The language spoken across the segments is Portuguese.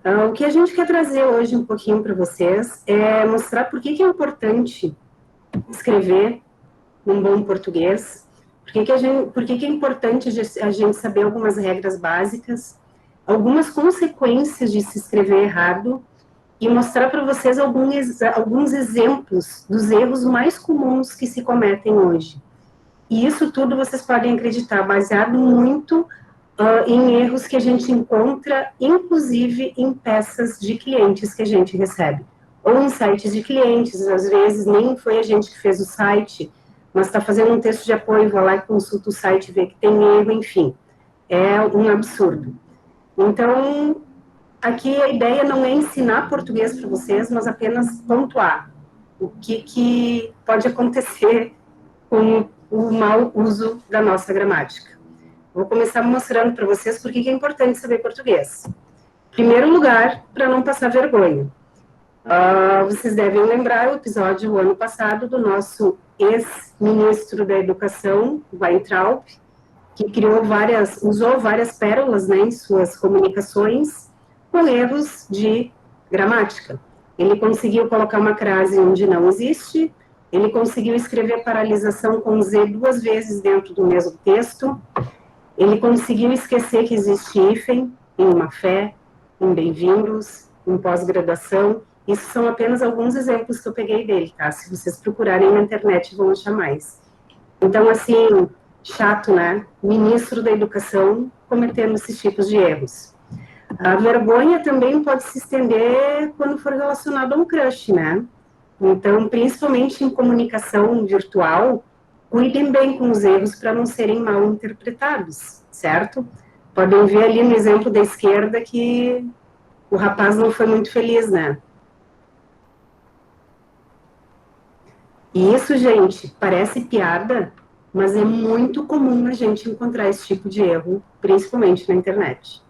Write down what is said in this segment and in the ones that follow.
O que a gente quer trazer hoje um pouquinho para vocês é mostrar por que é importante escrever num bom português, por que é importante a gente saber algumas regras básicas, algumas consequências de se escrever errado e mostrar para vocês alguns exemplos dos erros mais comuns que se cometem hoje. E isso tudo vocês podem acreditar, baseado muito em erros que a gente encontra, inclusive em peças de clientes que a gente recebe. Ou em sites de clientes, às vezes nem foi a gente que fez o site, mas está fazendo um texto de apoio, vai lá e consulta o site, vê que tem erro, enfim. É um absurdo. Então, aqui a ideia não é ensinar português para vocês, mas apenas pontuar o que pode acontecer com o mau uso da nossa gramática. Vou começar mostrando para vocês por que é importante saber português. Em primeiro lugar, para não passar vergonha. Vocês devem lembrar o episódio do ano passado do nosso ex-ministro da Educação, Weintraub, que usou várias pérolas, né, em suas comunicações com erros de gramática. Ele conseguiu colocar uma crase onde não existe, ele conseguiu escrever paralisação com Z 2 vezes dentro do mesmo texto, ele conseguiu esquecer que existe hífen em uma fé, em bem-vindos, em pós-graduação. Isso são apenas alguns exemplos que eu peguei dele, tá? Se vocês procurarem na internet, vão achar mais. Então, assim, chato, né? Ministro da Educação cometendo esses tipos de erros. A vergonha também pode se estender quando for relacionado a um crush, né? Então, principalmente em comunicação virtual, cuidem bem com os erros para não serem mal interpretados, certo? Podem ver ali no exemplo da esquerda que o rapaz não foi muito feliz, né? E isso, gente, parece piada, mas é muito comum a gente encontrar esse tipo de erro, principalmente na internet.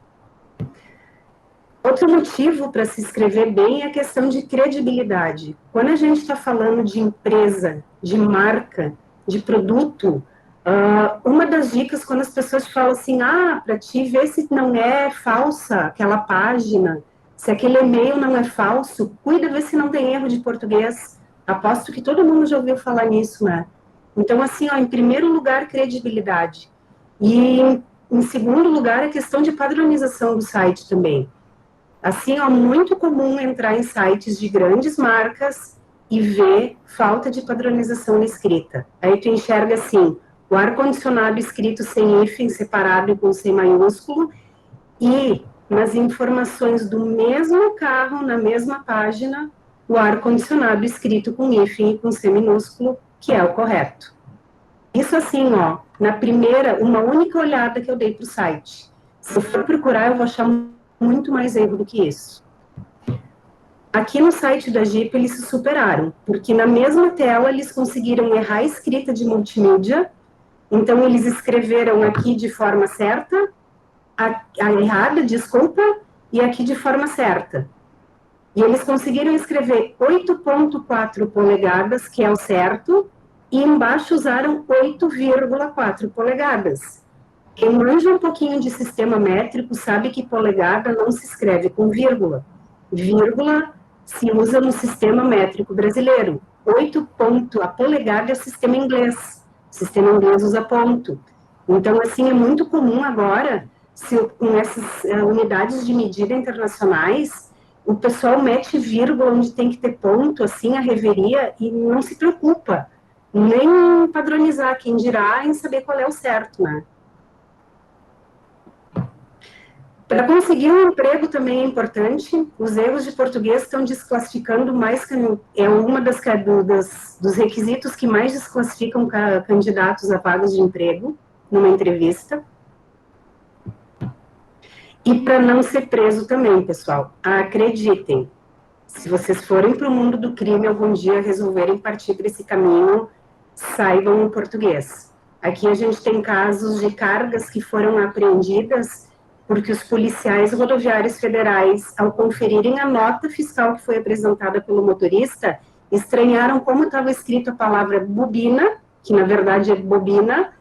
Outro motivo para se escrever bem é a questão de credibilidade. Quando a gente está falando de empresa, de marca, de produto, uma das dicas quando as pessoas falam assim, para ti ver se não é falsa aquela página, se aquele e-mail não é falso, cuida ver se não tem erro de português. Aposto que todo mundo já ouviu falar nisso, né? Então, assim, em primeiro lugar, credibilidade. E em segundo lugar, a questão de padronização do site também. Assim, é muito comum entrar em sites de grandes marcas e ver falta de padronização na escrita. Aí tu enxerga assim, o ar-condicionado escrito sem hífen, separado e com C maiúsculo, e nas informações do mesmo carro, na mesma página, o ar-condicionado escrito com hífen e com C minúsculo, que é o correto. Isso assim, na primeira, uma única olhada que eu dei para o site. Se eu for procurar, eu vou achar muito mais erro do que isso. Aqui no site da Jeep eles se superaram, porque na mesma tela eles conseguiram errar a escrita de multimídia, então eles escreveram aqui de forma certa, a errada, desculpa, e aqui de forma certa. E eles conseguiram escrever 8,4 polegadas, que é o certo, e embaixo usaram 8,4 polegadas. Quem manja um pouquinho de sistema métrico sabe que polegada não se escreve com vírgula. Vírgula se usa no sistema métrico brasileiro. 8 ponto, a polegada é o sistema inglês. O sistema inglês usa ponto. Então, assim, é muito comum agora, com essas unidades de medida internacionais, o pessoal mete vírgula onde tem que ter ponto, assim, a reveria, e não se preocupa nem em padronizar, quem dirá em saber qual é o certo, né? Para conseguir um emprego também é importante, os erros de português estão desclassificando mais, é uma dos requisitos que mais desclassificam candidatos a vagas de emprego numa entrevista. E para não ser preso também, pessoal, acreditem, se vocês forem para o mundo do crime algum dia resolverem partir para esse caminho, saibam o português. Aqui a gente tem casos de cargas que foram apreendidas porque os policiais rodoviários federais, ao conferirem a nota fiscal que foi apresentada pelo motorista, estranharam como estava escrito a palavra bobina, que na verdade é bobina,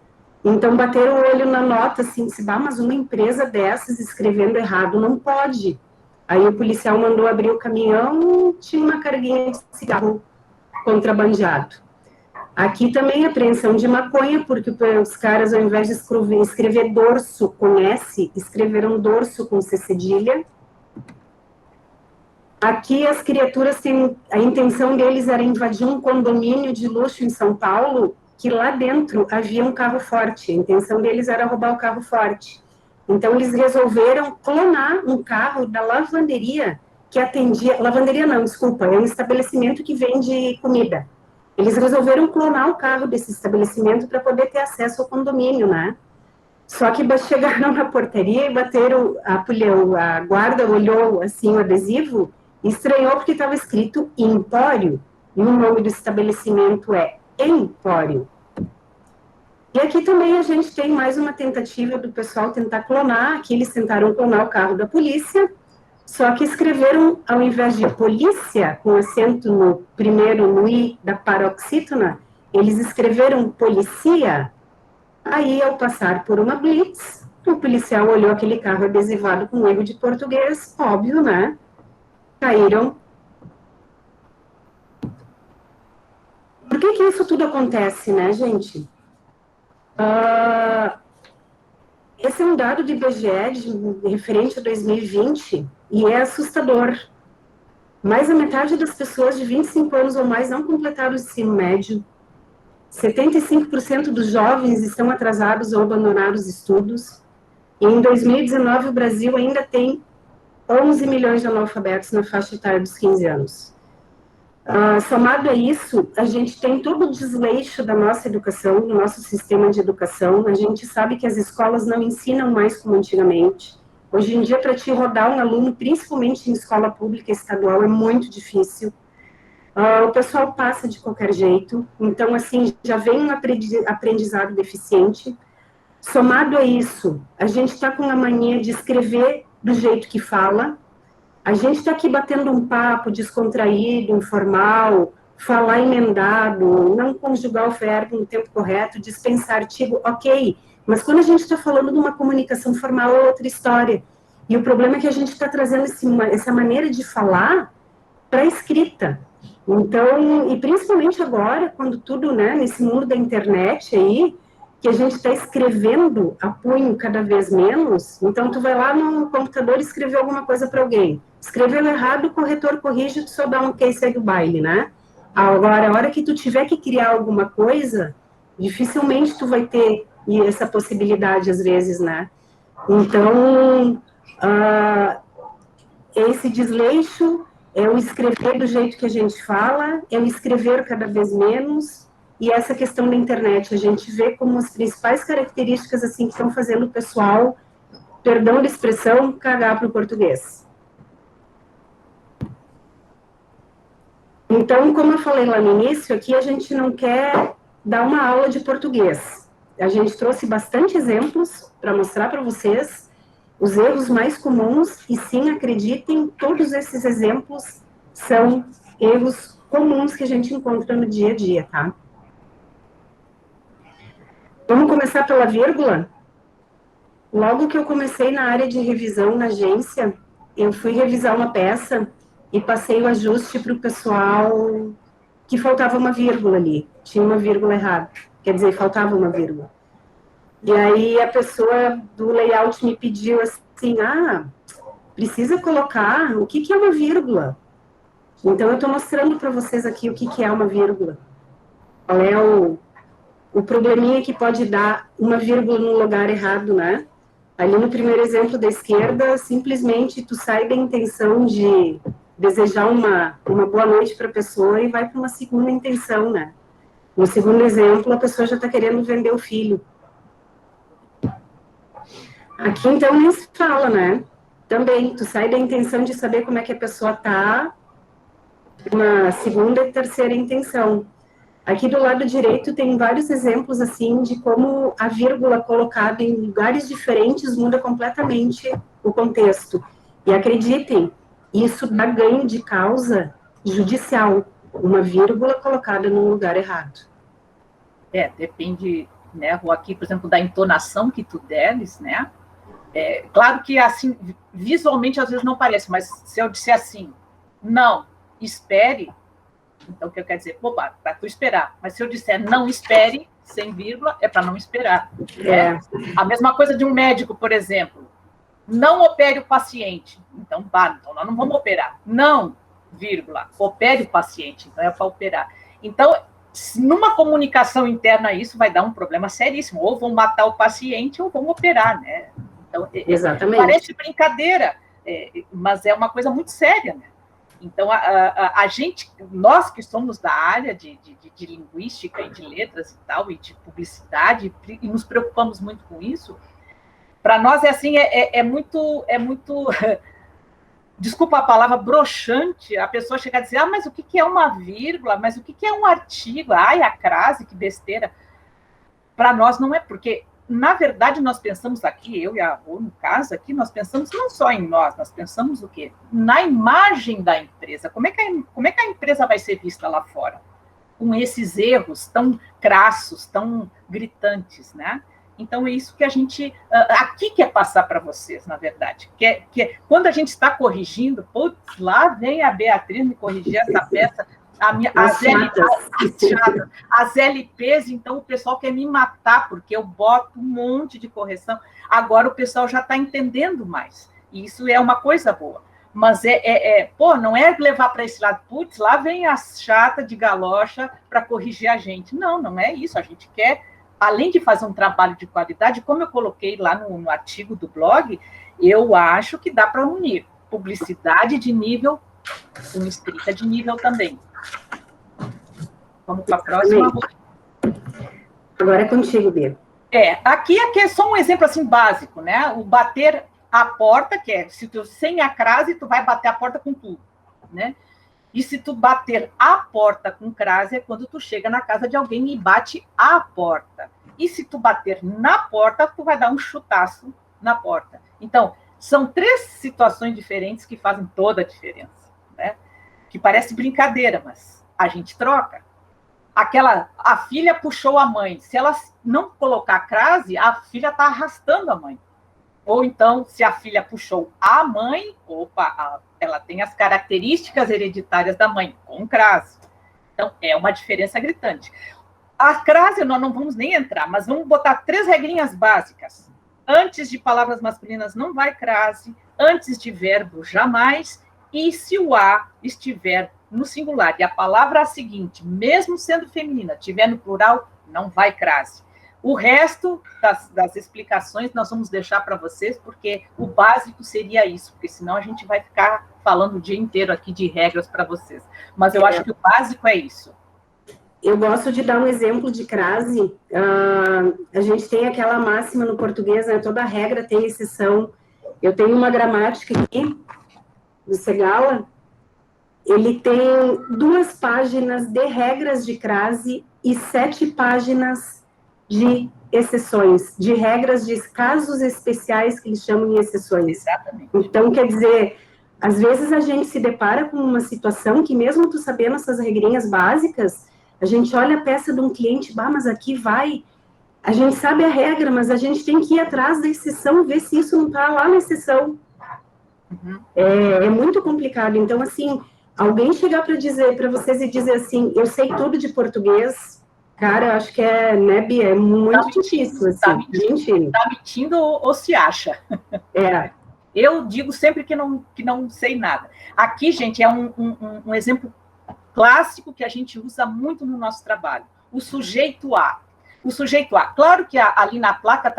então bateram o olho na nota assim, mas uma empresa dessas escrevendo errado não pode. Aí o policial mandou abrir o caminhão, tinha uma carguinha de cigarro contrabandeado. Aqui também apreensão de maconha, porque os caras, ao invés de escrever dorso com S, escreveram dorso com C cedilha. Aqui as criaturas têm, a intenção deles era invadir um condomínio de luxo em São Paulo, que lá dentro havia um carro forte. A intenção deles era roubar o carro forte. Então eles resolveram clonar um carro da lavanderia que atendia, lavanderia não, desculpa, é um estabelecimento que vende comida. Eles resolveram clonar o carro desse estabelecimento para poder ter acesso ao condomínio, né? Só que chegaram na portaria e bateram, a guarda olhou assim o adesivo e estranhou porque estava escrito Empório, e o nome do estabelecimento é Empório. E aqui também a gente tem mais uma tentativa do pessoal tentar clonar, aqui eles tentaram clonar o carro da polícia, só que escreveram, ao invés de polícia, com acento no primeiro, no I da paroxítona, eles escreveram policia. Aí, ao passar por uma blitz, o policial olhou aquele carro adesivado com erro de português, óbvio, né? Caíram. Por que isso tudo acontece, né, gente? Esse é um dado do IBGE referente a 2020 e é assustador. Mais da metade das pessoas de 25 anos ou mais não completaram o ensino médio. 75% dos jovens estão atrasados ou abandonaram os estudos. E em 2019, o Brasil ainda tem 11 milhões de analfabetos na faixa etária dos 15 anos. Somado a isso, a gente tem todo o desleixo da nossa educação, do nosso sistema de educação. A gente sabe que as escolas não ensinam mais como antigamente. Hoje em dia, para te rodar um aluno, principalmente em escola pública estadual, é muito difícil. O pessoal passa de qualquer jeito. Então, assim, já vem um aprendizado deficiente. Somado a isso, a gente está com a mania de escrever do jeito que fala. A gente está aqui batendo um papo descontraído, informal, falar emendado, não conjugar o verbo no tempo correto, dispensar artigo, ok. Mas quando a gente está falando de uma comunicação formal, é outra história. E o problema é que a gente está trazendo essa maneira de falar para a escrita. Então, e principalmente agora, quando tudo, né, nesse mundo da internet aí, que a gente está escrevendo a punho cada vez menos, então tu vai lá no computador e escrever alguma coisa para alguém. Escreveu errado, o corretor corrige, tu só dá um ok, segue o baile, né? Agora, a hora que tu tiver que criar alguma coisa, dificilmente tu vai ter essa possibilidade às vezes, né? Então, esse desleixo é o escrever do jeito que a gente fala, é o escrever cada vez menos, e essa questão da internet, a gente vê como as principais características assim que estão fazendo o pessoal, perdão da expressão, cagar para o português. Então, como eu falei lá no início, aqui a gente não quer dar uma aula de português. A gente trouxe bastante exemplos para mostrar para vocês os erros mais comuns, e sim, acreditem, todos esses exemplos são erros comuns que a gente encontra no dia a dia, tá? Vamos começar pela vírgula? Logo que eu comecei na área de revisão na agência, eu fui revisar uma peça e passei o ajuste para o pessoal que faltava uma vírgula ali, tinha uma vírgula errada, quer dizer, faltava uma vírgula. E aí a pessoa do layout me pediu assim, precisa colocar o que é uma vírgula. Então, eu estou mostrando para vocês aqui o que é uma vírgula. Qual é o probleminha que pode dar uma vírgula no lugar errado, né? Ali no primeiro exemplo da esquerda, simplesmente tu sai da intenção de desejar uma boa noite para a pessoa e vai para uma segunda intenção, né? No segundo exemplo, a pessoa já está querendo vender o filho. Aqui, então, nem se fala, né? Também, tu sai da intenção de saber como é que a pessoa está, uma segunda e terceira intenção. Aqui do lado direito tem vários exemplos, assim, de como a vírgula colocada em lugares diferentes muda completamente o contexto. E acreditem, isso dá ganho de causa judicial, uma vírgula colocada num lugar errado. Depende, né, aqui, por exemplo, da entonação que tu deres, né? Claro que, assim, visualmente, às vezes não parece, mas se eu disser assim, não, espere, então o que eu quero dizer? Opa, para tu esperar. Mas se eu disser não espere, sem vírgula, é para não esperar. Né? A mesma coisa de um médico, por exemplo. Não opere o paciente. Então, então nós não vamos operar. Não, vírgula, opere o paciente. Então, é para operar. Então, numa comunicação interna, isso vai dar um problema seríssimo. Ou vão matar o paciente ou vão operar, né? Então, exatamente. Parece brincadeira, mas é uma coisa muito séria, né? Então, a gente, nós que somos da área de linguística e de letras e tal, e de publicidade, e nos preocupamos muito com isso, para nós é assim, é muito, desculpa a palavra, broxante, a pessoa chegar a dizer, mas o que é uma vírgula? Mas o que é um artigo? Ai, a crase, que besteira. Para nós não é, porque, na verdade, nós pensamos aqui, eu e a Rô, no caso aqui, nós pensamos não só em nós pensamos o quê? Na imagem da empresa. Como é que a empresa vai ser vista lá fora? Com esses erros tão crassos, tão gritantes, né? Então, é isso que a gente aqui quer passar para vocês, na verdade. Que quando a gente está corrigindo, putz, lá vem a Beatriz me corrigir essa peça, as LPs, então o pessoal quer me matar, porque eu boto um monte de correção. Agora o pessoal já está entendendo mais. E isso é uma coisa boa. Mas não é levar para esse lado, putz, lá vem a chata de galocha para corrigir a gente. Não é isso. A gente quer, além de fazer um trabalho de qualidade, como eu coloquei lá no artigo do blog, eu acho que dá para unir publicidade de nível com escrita de nível também. Vamos para a próxima. Agora é contigo, Bia. Aqui é só um exemplo assim básico, né? O bater a porta, que é, se tu sem a crase, tu vai bater a porta com tudo, né? E se tu bater a porta com crase, é quando tu chega na casa de alguém e bate a porta. E se tu bater na porta, tu vai dar um chutaço na porta. Então, são 3 situações diferentes que fazem toda a diferença, né? Que parece brincadeira, mas a gente troca. A filha puxou a mãe. Se ela não colocar crase, a filha está arrastando a mãe. Ou então, se a filha puxou a mãe, ela tem as características hereditárias da mãe, com crase. Então, é uma diferença gritante. A crase, nós não vamos nem entrar, mas vamos botar 3 regrinhas básicas. Antes de palavras masculinas, não vai crase. Antes de verbo, jamais. E se o a estiver no singular e a palavra seguinte, mesmo sendo feminina, estiver no plural, não vai crase. O resto das explicações nós vamos deixar para vocês, porque o básico seria isso, porque senão a gente vai ficar falando o dia inteiro aqui de regras para vocês. Mas eu acho que o básico é isso. Eu gosto de dar um exemplo de crase. A gente tem aquela máxima no português, né? Toda regra tem exceção. Eu tenho uma gramática aqui, do Segala. Ele tem 2 páginas de regras de crase e 7 páginas de exceções, de regras de casos especiais que eles chamam de exceções. Exatamente. Então, quer dizer, às vezes a gente se depara com uma situação que mesmo tu sabendo essas regrinhas básicas, a gente olha a peça de um cliente, mas aqui vai, a gente sabe a regra, mas a gente tem que ir atrás da exceção, ver se isso não está lá na exceção. Uhum. É muito complicado. Então, assim, alguém chegar para vocês e dizer assim, eu sei tudo de português, cara, eu acho que né, Bia, é muito difícil. Assim, tá mentindo ou se acha. Eu digo sempre que não sei nada. Aqui, gente, é um exemplo clássico que a gente usa muito no nosso trabalho. O sujeito a. O sujeito a. Claro que ali na placa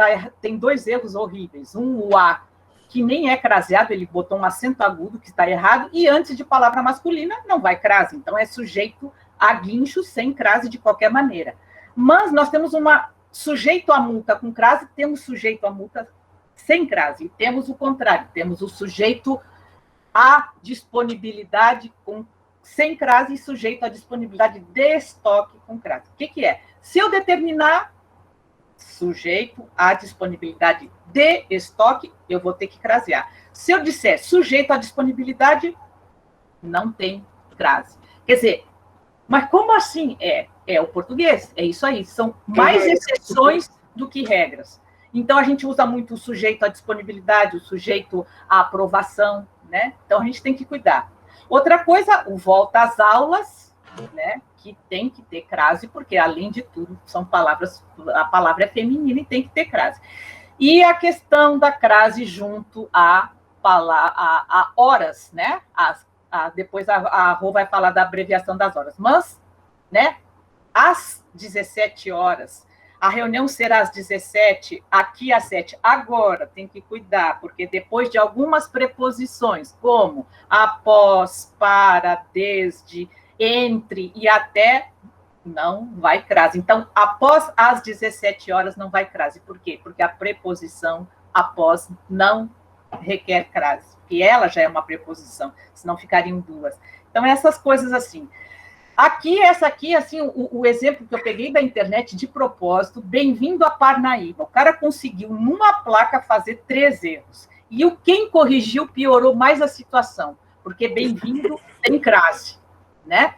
tem 2 erros horríveis. O a, que nem é craseado, ele botou um acento agudo que está errado, e antes de palavra masculina, não vai crase. Então, é sujeito a guincho sem crase de qualquer maneira. Mas nós temos sujeito a multa com crase, temos sujeito a multa sem crase. E temos o contrário, temos o sujeito à disponibilidade sem crase e sujeito à disponibilidade de estoque com crase. O que é? Se eu determinar sujeito à disponibilidade de estoque, eu vou ter que crasear. Se eu disser sujeito à disponibilidade, não tem crase. Quer dizer, mas como assim? É o português, é isso aí. São mais exceções do que regras. Então, a gente usa muito o sujeito à disponibilidade, o sujeito à aprovação, né? Então, a gente tem que cuidar. Outra coisa, o volta às aulas, né? Que tem que ter crase, porque, além de tudo, são palavras, a palavra é feminina e tem que ter crase. E a questão da crase junto a horas, né? Depois a Rô vai falar da abreviação das horas. Mas, né? Às 17 horas, a reunião será às 17, aqui às 7. Agora, tem que cuidar, porque depois de algumas preposições, como após, para, desde, entre e até, não vai crase. Então, após as 17 horas, não vai crase. Por quê? Porque a preposição após não requer crase, porque ela já é uma preposição, senão ficariam duas. Então, essas coisas assim. Essa aqui, assim, o exemplo que eu peguei da internet de propósito, bem-vindo a Parnaíba. O cara conseguiu, numa placa, fazer 3 erros. E quem corrigiu piorou mais a situação, porque bem-vindo tem crase, né?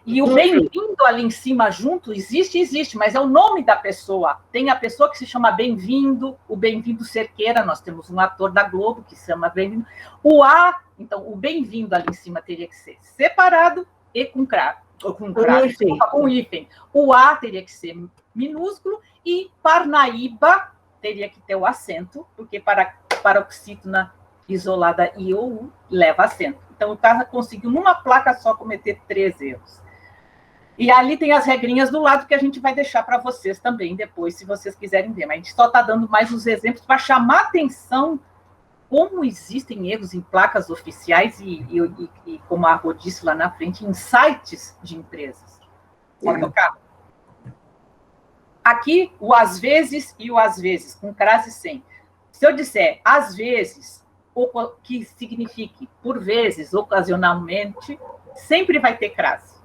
E o bem-vindo ali em cima junto existe, mas é o nome da pessoa. Tem a pessoa que se chama Bem-vindo, o Bem-vindo Cerqueira, nós temos um ator da Globo que se chama Bem-vindo. Então, o bem-vindo ali em cima teria que ser separado e com crase. Com hífen. O A teria que ser minúsculo e Parnaíba teria que ter o acento, porque para paroxítona isolada I ou U leva acento. Então, o cara conseguiu, numa placa só, cometer 3 erros. E ali tem as regrinhas do lado que a gente vai deixar para vocês também depois, se vocês quiserem ver. Mas a gente só está dando mais os exemplos para chamar atenção como existem erros em placas oficiais e como a Rô disse lá na frente, em sites de empresas. Pode tocar? Aqui, o às vezes e o às vezes, com crase sem. Se eu disser às vezes, que signifique por vezes, ocasionalmente, sempre vai ter crase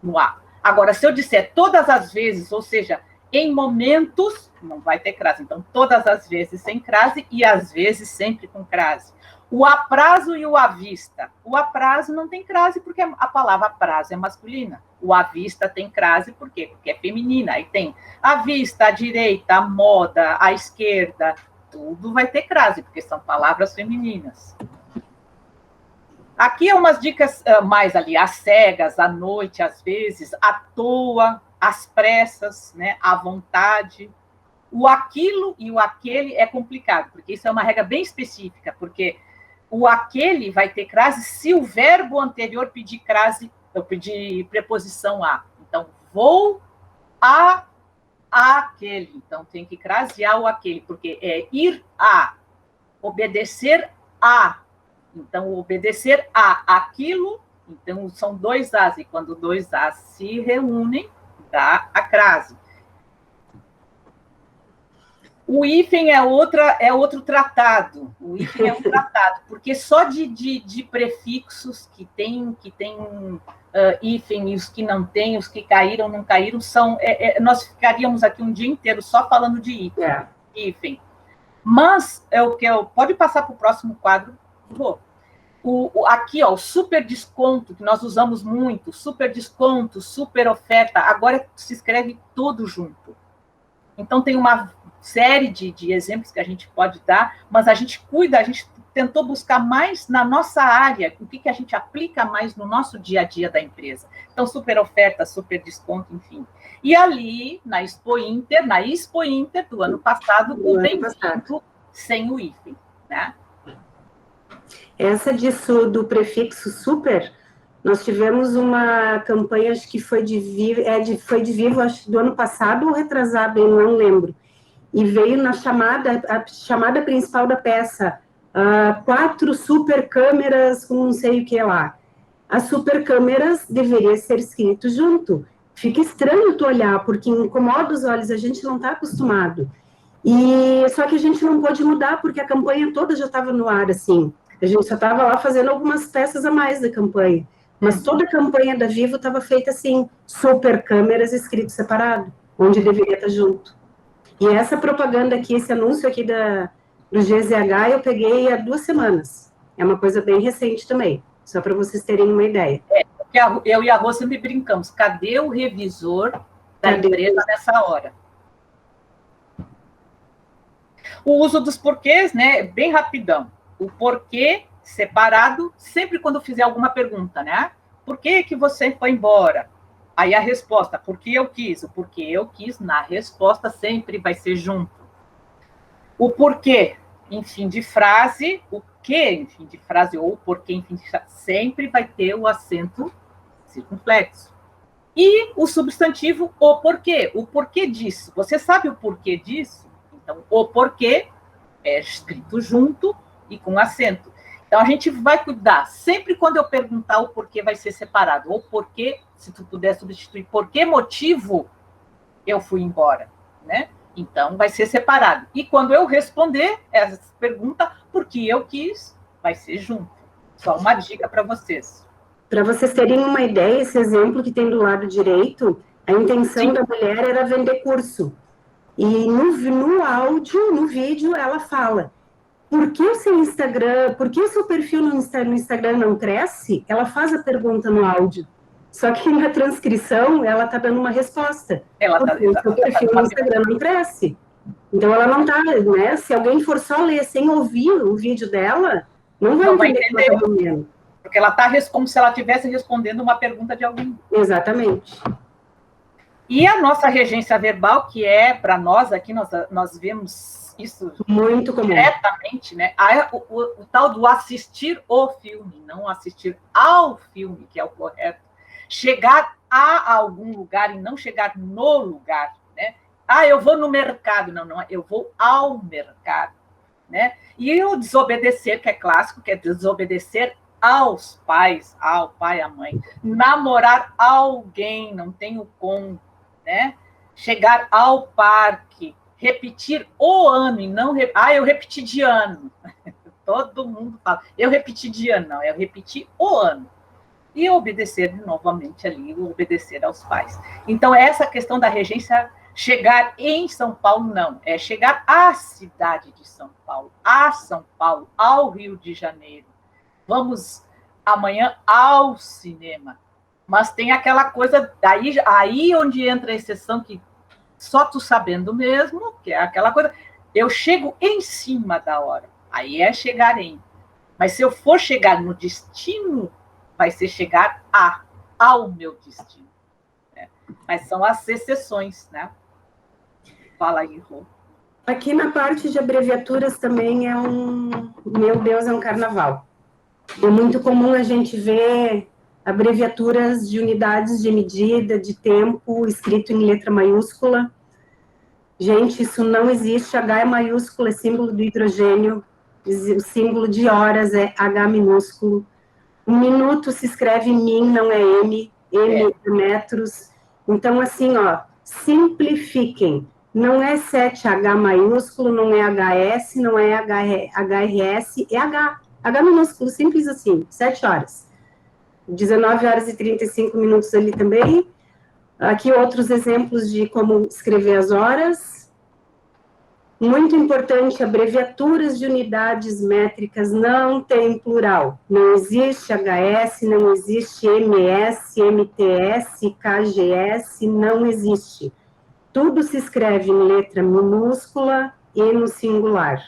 no A. Agora, se eu disser todas as vezes, ou seja, em momentos, não vai ter crase. Então, todas as vezes sem crase e às vezes sempre com crase. O aprazo e o à vista. O aprazo não tem crase porque a palavra aprazo é masculina. O à vista tem crase por quê? Porque é feminina. Aí tem a vista, a direita, a moda, a esquerda. Tudo vai ter crase, porque são palavras femininas. Aqui é umas dicas mais ali. Às cegas, à noite, às vezes, à toa, às pressas, né? À vontade. O aquilo e o aquele é complicado, porque isso é uma regra bem específica, porque o aquele vai ter crase se o verbo anterior pedir crase, eu pedir preposição a. Então, vou a aquele. Então, tem que crasear o aquele, porque é ir a, obedecer a. Então, obedecer a aquilo, então são 2 As, e quando 2 As se reúnem, dá a crase. O hífen é outro tratado. O hífen é um tratado, porque só de prefixos que tem hífen e os que não têm, os que caíram, não caíram, nós ficaríamos aqui um dia inteiro só falando de hífen. Mas, pode passar para o próximo quadro. Aqui, ó, o super desconto, que nós usamos muito, super desconto, super oferta, agora se escreve tudo junto. Então, tem uma série de exemplos que a gente pode dar, mas a gente tentou buscar mais na nossa área, o que a gente aplica mais no nosso dia a dia da empresa. Então, super oferta, super desconto, enfim. E ali, na Expo Inter do ano passado, o bem-vindo sem o hífen, né? Essa disso do prefixo super, nós tivemos uma campanha, acho que foi de Vivo, acho do ano passado ou retrasado, eu não lembro. E veio na a chamada principal da peça, 4 super câmeras com não sei o que lá. As super câmeras deveria ser escrito junto. Fica estranho tu olhar, porque incomoda os olhos, a gente não está acostumado. Só que a gente não pôde mudar, porque a campanha toda já estava no ar, assim. A gente só estava lá fazendo algumas peças a mais da campanha. Mas toda a campanha da Vivo estava feita assim, super câmeras escrito separado, onde deveria estar junto. E essa propaganda aqui, esse anúncio aqui do GZH, eu peguei há 2 semanas. É uma coisa bem recente também, só para vocês terem uma ideia. Eu e a Rô sempre brincamos, cadê o revisor da empresa nessa hora? O uso dos porquês, né, bem rapidão. O porquê separado, sempre quando fizer alguma pergunta, né? Por que que você foi embora? Aí a resposta, porque eu quis. O porquê eu quis, na resposta sempre vai ser junto. O porquê, em fim de frase, o que, em fim de frase, ou o porquê, em fim de frase, sempre vai ter o acento circunflexo. E o substantivo, o porquê disso. Você sabe o porquê disso? Então, o porquê é escrito junto e com acento. Então, a gente vai cuidar. Sempre quando eu perguntar o porquê, vai ser separado. Ou porquê, se tu puder substituir, por que motivo eu fui embora, né? Então, vai ser separado. E quando eu responder essa pergunta, porque eu quis, vai ser junto. Só uma dica para vocês. Para vocês terem uma ideia, esse exemplo que tem do lado direito, a intenção Sim. da mulher era vender curso. E no áudio, no vídeo, ela fala: por que o seu Instagram, por que o seu perfil no Instagram não cresce? Ela faz a pergunta no áudio. Só que na transcrição, ela está dando uma resposta. Porque o seu perfil no Instagram não cresce. Então, ela não está, né? Se alguém for só ler sem ouvir o vídeo dela, não vai entender o que ela está dizendo. Porque ela está como se ela estivesse respondendo uma pergunta de alguém. Exatamente. E a nossa regência verbal, que é, para nós aqui, nós vemos isso muito comum, diretamente, né? O tal do assistir o filme, não assistir ao filme, que é o correto. Chegar a algum lugar e não chegar no lugar, né? Eu vou no mercado. Não, eu vou ao mercado, né? E o desobedecer, que é clássico, que é desobedecer aos pais, ao pai, à mãe. Namorar alguém, não tem o com, né? Chegar ao parque, repetir o ano e não... eu repeti de ano. Todo mundo fala, eu repeti de ano. Não, eu repeti o ano. E obedecer novamente ali, obedecer aos pais. Então, essa questão da regência, chegar em São Paulo, não. É chegar à cidade de São Paulo, a São Paulo, ao Rio de Janeiro. Vamos amanhã ao cinema. Mas tem aquela coisa, aí onde entra a exceção que só tu sabendo mesmo, que é aquela coisa, eu chego em cima da hora. Aí é chegar em. Mas se eu for chegar no destino, vai ser chegar ao meu destino. Né? Mas são as exceções, né? Fala aí, Rô. Aqui na parte de abreviaturas também meu Deus, é um carnaval. É muito comum a gente ver abreviaturas de unidades de medida, de tempo, escrito em letra maiúscula. Gente, isso não existe. H é maiúsculo, é símbolo do hidrogênio. O símbolo de horas é H minúsculo. O minuto se escreve min, não é M. M é metros. Então, assim, simplifiquem. Não é 7H maiúsculo, não é HS, não é HRS, é H. H minúsculo, simples assim, 7 horas. 19 horas e 35 minutos ali também. Aqui outros exemplos de como escrever as horas. Muito importante, abreviaturas de unidades métricas não tem plural. Não existe HS, não existe MS, MTS, KGS, não existe. Tudo se escreve em letra minúscula e no singular.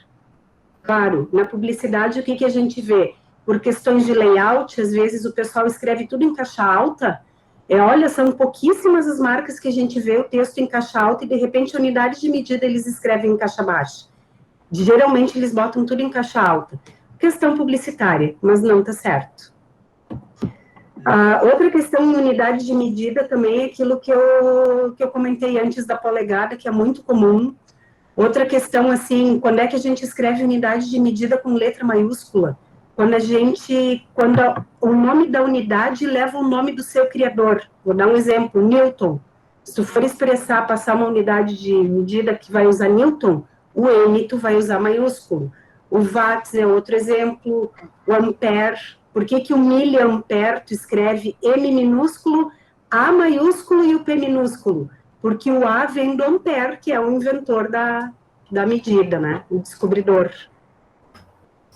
Claro, na publicidade, o que a gente vê? Por questões de layout, às vezes o pessoal escreve tudo em caixa alta. Olha, são pouquíssimas as marcas que a gente vê o texto em caixa alta e, de repente, a unidade de medida eles escrevem em caixa baixa. Geralmente, eles botam tudo em caixa alta. Questão publicitária, mas não está certo. Outra questão em unidade de medida também é aquilo que eu comentei antes da polegada, que é muito comum. Outra questão, assim, quando é que a gente escreve unidade de medida com letra maiúscula? Quando o nome da unidade leva o nome do seu criador. Vou dar um exemplo, Newton. Se tu for passar uma unidade de medida que vai usar Newton, o N tu vai usar maiúsculo. O watts é outro exemplo, o ampere. Por que o miliampere tu escreve M minúsculo, A maiúsculo e o P minúsculo? Porque o A vem do ampere, que é o inventor da medida, né? O descobridor.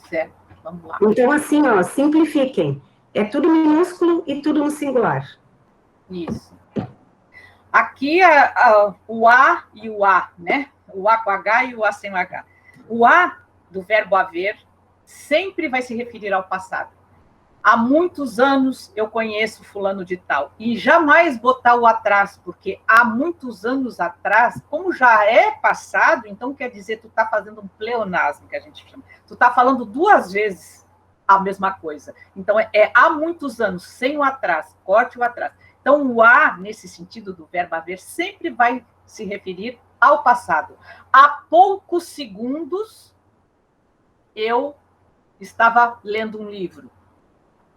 Certo, vamos lá. Então, assim, simplifiquem. É tudo minúsculo e tudo no singular. Isso. Aqui, o A e o A, né? O A com H e o A sem H. O A do verbo haver sempre vai se referir ao passado. Há muitos anos eu conheço fulano de tal. E jamais botar o atrás, porque há muitos anos atrás, como já é passado, então quer dizer, tu está fazendo um pleonasmo, que a gente chama. Tu está falando duas vezes a mesma coisa. Então, há muitos anos, sem o atrás, corte o atrás. Então, o há, nesse sentido do verbo haver, sempre vai se referir ao passado. Há poucos segundos, eu estava lendo um livro.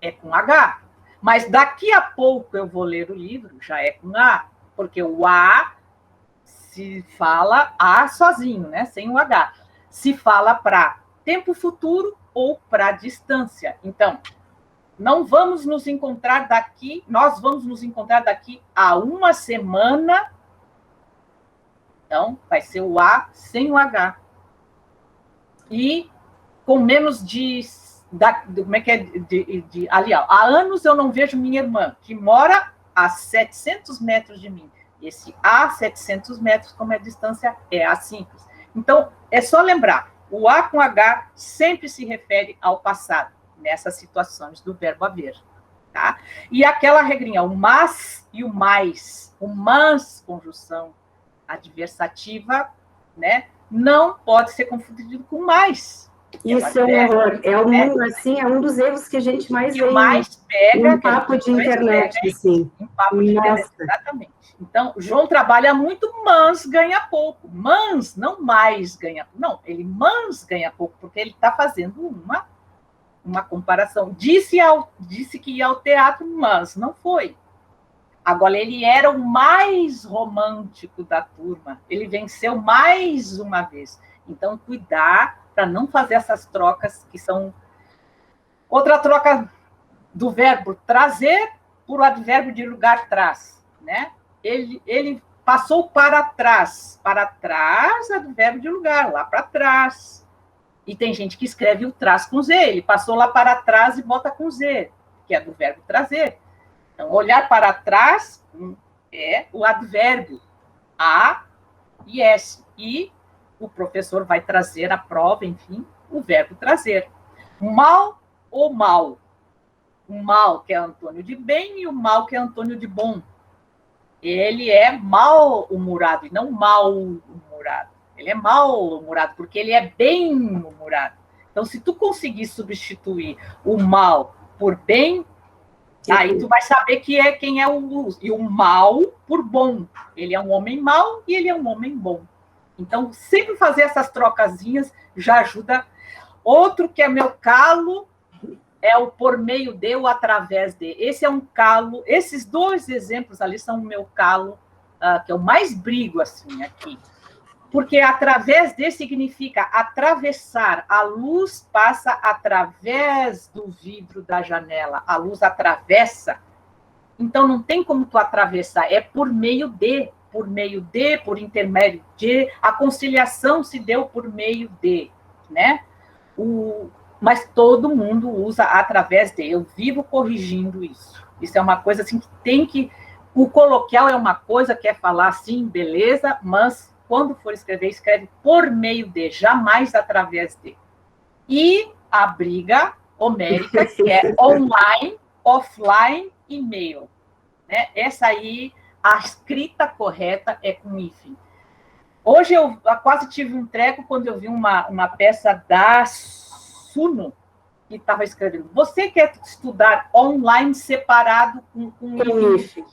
É com H. Mas daqui a pouco eu vou ler o livro, já é com A, porque o A se fala A sozinho, né? Sem o H. Se fala para tempo futuro ou para distância. Então, não vamos nos encontrar daqui, nós vamos nos encontrar daqui a uma semana. Então, vai ser o A sem o H. E com menos de como é que é? Ali, ó, há anos eu não vejo minha irmã, que mora a 700 metros de mim. Esse a 700 metros, como é a distância, é a simples. Então, é só lembrar, o a com h sempre se refere ao passado, nessas situações do verbo haver. Tá? E aquela regrinha, o mas e o mais, o mas, conjunção adversativa, né, não pode ser confundido com mais. Isso é um horror. É um dos erros que a gente mais vê pega, em papo de internet, assim. Em papo de internet, exatamente. Então, o João trabalha muito, mas ganha pouco. Mas, não mais ganha pouco. Não, ele mas ganha pouco, porque ele está fazendo uma comparação. Disse que ia ao teatro, mas não foi. Agora, ele era o mais romântico da turma. Ele venceu mais uma vez. Então, cuidar para não fazer essas trocas que são... Outra troca do verbo trazer por o advérbio de lugar traz, né? Ele passou para trás. Para trás é do verbo de lugar, lá para trás. E tem gente que escreve o traz com Z. Ele passou lá para trás e bota com Z, que é do verbo trazer. Então, olhar para trás é o advérbio a e s. E o professor vai trazer a prova, enfim, o verbo trazer. Mal ou mal? O mal, que é Antônio de bem, e o mal, que é Antônio de bom. Ele é mal-humorado e não mal-humorado. Ele é mal-humorado porque ele é bem-humorado. Então, se tu conseguir substituir o mal por bem, aí tu vai saber quem é o luz. E o mal por bom. Ele é um homem mau e ele é um homem bom. Então, sempre fazer essas trocazinhas já ajuda. Outro que é meu calo é o por meio de ou através de. Esse é um calo. Esses dois exemplos ali são o meu calo, que eu mais brigo assim aqui. Porque através de significa atravessar. A luz passa através do vidro da janela. A luz atravessa. Então, não tem como tu atravessar. É por meio de, por intermédio de. A conciliação se deu por meio de, né? Mas todo mundo usa através de. Eu vivo corrigindo isso. Isso é uma coisa assim que tem que... O coloquial é uma coisa que é falar assim, beleza, mas... Quando for escrever, escreve por meio de, jamais através de. E a briga homérica, que é online, offline, e-mail. Né? Essa aí, a escrita correta é com hífen. Hoje eu quase tive um treco quando eu vi uma peça da Suno, que estava escrevendo. Você quer estudar online separado com hífen?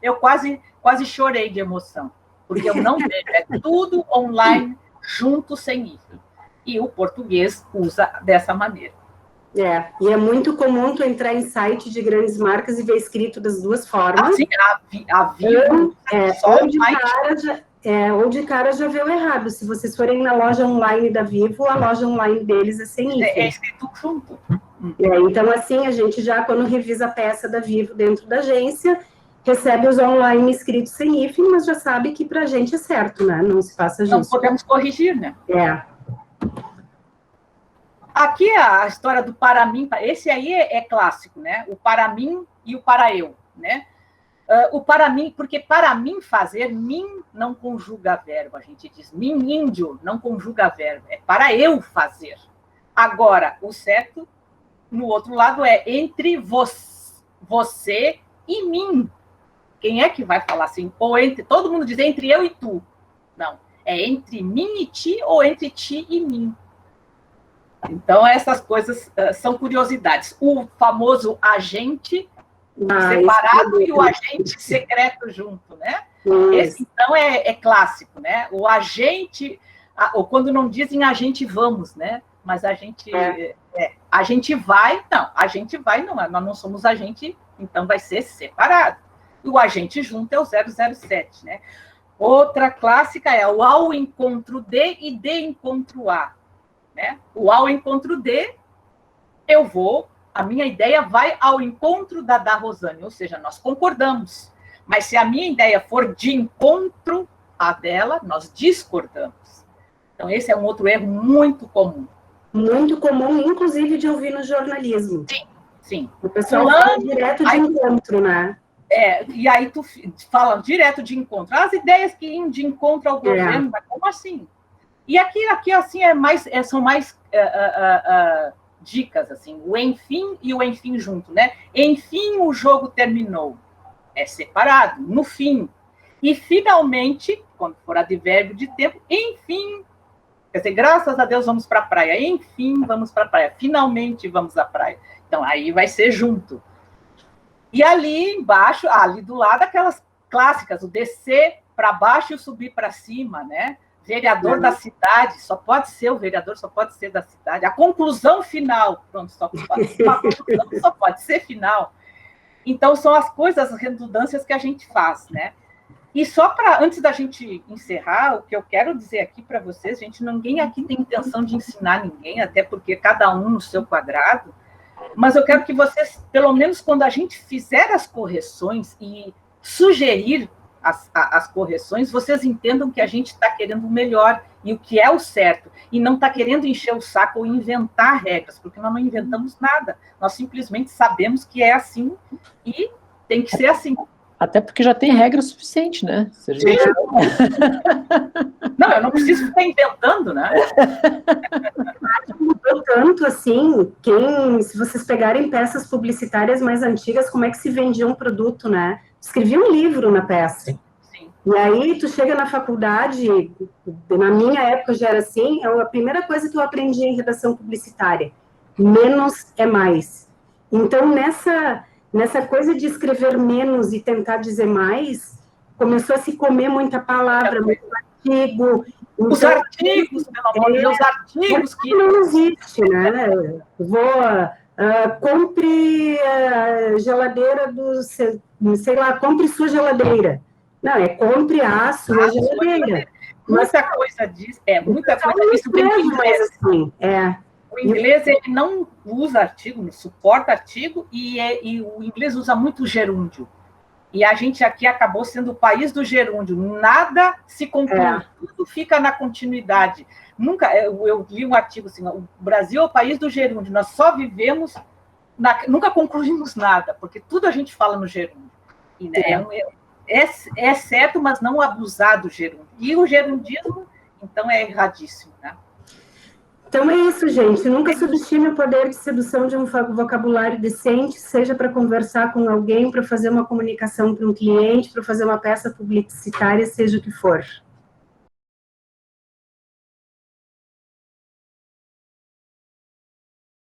Eu quase chorei de emoção. Porque eu não vejo, é tudo online, junto, sem hífen. E o português usa dessa maneira. E é muito comum tu entrar em site de grandes marcas e ver escrito das duas formas. Sim, a Vivo, ou de cara já viu errado. Se vocês forem na loja online da Vivo, a loja online deles é sem hífen. É escrito junto. Então, assim, a gente já, quando revisa a peça da Vivo dentro da agência... recebe os online escritos sem hífen, mas já sabe que para a gente é certo, né? Não se faça justo. Não podemos corrigir, né? Aqui a história do para mim, esse aí é clássico, né? O para mim e o para eu, né? o para mim, porque para mim fazer, mim não conjuga verbo, a gente diz mim índio não conjuga verbo, é para eu fazer. Agora, o certo, no outro lado, é entre você e mim. Quem é que vai falar assim? Ou entre, todo mundo diz entre eu e tu. Não, é entre mim e ti ou entre ti e mim. Então, essas coisas são curiosidades. O famoso agente separado e o agente secreto junto, né? Esse, então, é clássico, né? O agente, ou quando não dizem a gente vamos, né? Mas a gente vai, não, a gente vai, não, nós não somos agente, então vai ser separado. E o agente junto é o 007, né? Outra clássica é o ao encontro de e de encontro a, né? O ao encontro de, eu vou, a minha ideia vai ao encontro da Rosane, ou seja, nós concordamos. Mas se a minha ideia for de encontro à dela, nós discordamos. Então, esse é um outro erro muito comum. Muito comum, inclusive, de ouvir no jornalismo. Sim, sim. O pessoal fala direto de encontro, né? E aí tu fala direto de encontro. As ideias que iam de encontro ao governo, mas como assim? E aqui assim, são mais dicas, assim, o enfim e o enfim junto, né? Enfim, o jogo terminou. É separado, no fim. E, finalmente, quando for advérbio de tempo, enfim, quer dizer, graças a Deus vamos para a praia. Enfim, vamos para a praia. Finalmente vamos à praia. Então, aí vai ser junto. E ali embaixo, ali do lado, aquelas clássicas, o descer para baixo e o subir para cima, né? Vereador da cidade, só pode ser o vereador, só pode ser da cidade. A conclusão final, pronto, uma conclusão só pode ser final. Então, são as coisas, as redundâncias que a gente faz, né? E só para, antes da gente encerrar, o que eu quero dizer aqui para vocês, gente, ninguém aqui tem intenção de ensinar ninguém, até porque cada um no seu quadrado, mas eu quero que vocês, pelo menos quando a gente fizer as correções e sugerir as correções, vocês entendam que a gente está querendo o melhor e o que é o certo, e não está querendo encher o saco ou inventar regras, porque nós não inventamos nada, nós simplesmente sabemos que é assim e tem que ser assim. Até porque já tem regra suficiente, né? Se gente... Não, eu não preciso ficar inventando, né? Mudou tanto assim, se vocês pegarem peças publicitárias mais antigas, como é que se vendia um produto, né? Escrevia um livro na peça. Sim. E aí tu chega na faculdade, na minha época já era assim, a primeira coisa que eu aprendi em redação publicitária, menos é mais. Então, nessa coisa de escrever menos e tentar dizer mais, começou a se comer muita palavra, muito artigo. Os então, artigos, pelo amor de Deus, os artigos que... Não existe, né? Compre a geladeira sei lá, compre sua geladeira. Não, é compre a sua geladeira. Muita coisa disso, muita coisa disso vem do inglês. Assim, O inglês, ele não usa artigo, não suporta artigo, e o inglês usa muito gerúndio. E a gente aqui acabou sendo o país do gerúndio. Nada se conclui, tudo fica na continuidade. Nunca, eu li um artigo assim, o Brasil é o país do gerúndio, nós só vivemos, nunca concluímos nada, porque tudo a gente fala no gerúndio. E, né, é certo, mas não abusar do gerúndio. E o gerundismo, então, é erradíssimo, né? Então é isso, gente. Nunca subestime o poder de sedução de um vocabulário decente, seja para conversar com alguém, para fazer uma comunicação para um cliente, para fazer uma peça publicitária, seja o que for.